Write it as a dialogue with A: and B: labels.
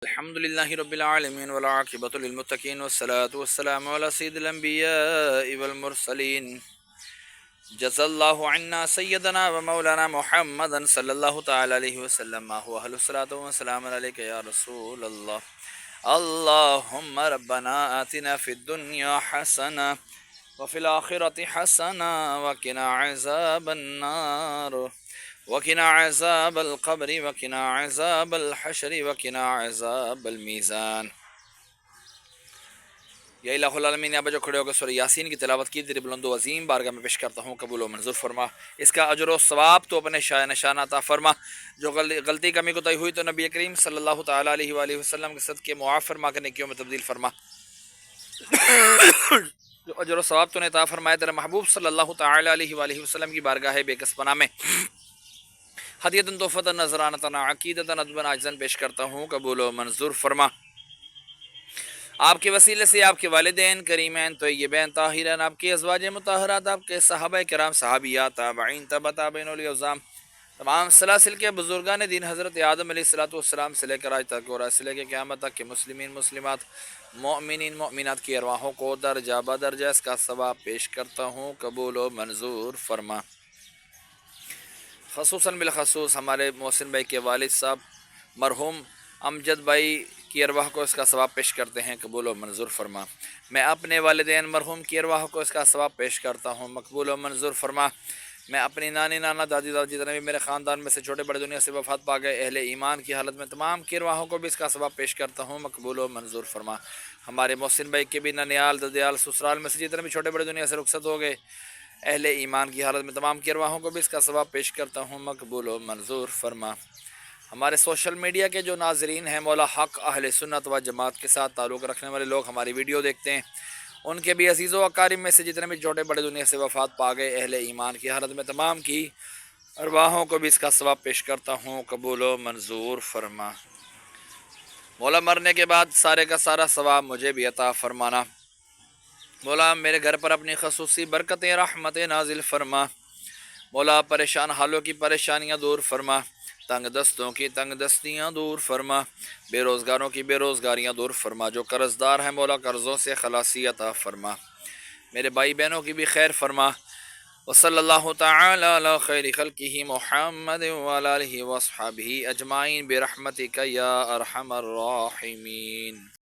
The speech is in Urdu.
A: الحمد لله رب العالمين والعاقبة للمتقين والصلاة والسلام على سيد الأنبياء والمرسلين جزا الله عنا سيدنا ومولانا محمدا صلى الله تعالى عليه وسلم ما هو أهل الصلاة والسلام عليك يا رسول الله. اللهم ربنا آتنا في الدنيا حسنة وفي الآخرة حسنة وقنا عذاب النار وقنا عذاب القبر وقنا عذاب الحشر وقنا عذاب الميزان. یا الہ العالمین، یہاں پہ جو کھڑے ہو کے سورہ یاسین کی تلاوت کی تیری بلند و عظیم بارگاہ میں پیش کرتا ہوں، قبول و منظور فرما. اس کا اجر و ثواب تو اپنے شاہ نشان عطا فرما. جو غلطی کمی کوتاہی ہوئی تو نبی کریم صلی اللہ تعالیٰ علیہ وآلہ وسلم کے صدقے معاف فرما کے نیکیوں میں تبدیل فرما. جو اجر و ثواب تو نے عطا فرمایا تیرے محبوب صلی اللہ تعالیٰ علیہ وآلہ وسلم کی بارگاہ بے کس پناہ میں ہدیۃ تحفۃ نذرانۃ عقیدۃ ندبًا عاجزاً پیش کرتا ہوں، قبول و منظور فرما. آپ کے وسیلے سے آپ کے والدین کریمین طیبین طاہرین، آپ کے ازواج مطہرات، آپ کے صحابہ کرام، صحابیات، تابعین، تبع تابعین، اولیاء العظام، تمام سلاسل کے بزرگان دین حضرت آدم علیہ السلام سے لے کر آج تک اور سے لے کے قیامت تک کے مسلمین مسلمات مؤمنین مؤمنات کی ارواحوں کو درجہ بدرجہ اس کا ثواب پیش کرتا ہوں، قبول و منظور فرما. خصوصاً بالخصوص ہمارے محسن بھائی کے والد صاحب مرحوم امجد بھائی کی ارواح کو اس کا ثواب پیش کرتے ہیں، قبول و منظور فرما. میں اپنے والدین مرحوم کی ارواح کو اس کا ثواب پیش کرتا ہوں، مقبول و منظور فرما. میں اپنی نانی نانا دادی دادی جتنے بھی میرے خاندان میں سے چھوٹے بڑے دنیا سے وفات پا گئے اہل ایمان کی حالت میں تمام کی ارواحوں کو بھی اس کا ثواب پیش کرتا ہوں، مقبول و منظور فرما. ہمارے محسن بھائی کے بھی ننیال ددیال سسرال میں سے جتنے بھی چھوٹے بڑے دنیا سے رخصت ہو گئے اہل ایمان کی حالت میں تمام کی ارواحوں کو بھی اس کا ثواب پیش کرتا ہوں، مقبول و منظور فرما. ہمارے سوشل میڈیا کے جو ناظرین ہیں مولا حق اہل سنت و جماعت کے ساتھ تعلق رکھنے والے لوگ ہماری ویڈیو دیکھتے ہیں، ان کے بھی عزیز و اقارب میں سے جتنے بھی چھوٹے بڑے دنیا سے وفات پا گئے اہل ایمان کی حالت میں تمام کی ارواحوں کو بھی اس کا ثواب پیش کرتا ہوں، قبول و منظور فرما. مولا مرنے کے بعد سارے کا سارا ثواب مجھے بھی عطا فرمانا. مولا میرے گھر پر اپنی خصوصی برکتیں رحمت نازل فرما. مولا پریشان حالوں کی پریشانیاں دور فرما، تنگ دستوں کی تنگ دستیاں دور فرما، بے روزگاروں کی بے روزگاریاں دور فرما. جو قرض دار ہیں مولا قرضوں سے خلاصی عطا فرما. میرے بھائی بہنوں کی بھی خیر فرما. وصلی اللہ تعالی علی خیر خلقہ محمد وعلی آلہ واصحابہ اجمعین برحمتک یا ارحم الراحمین.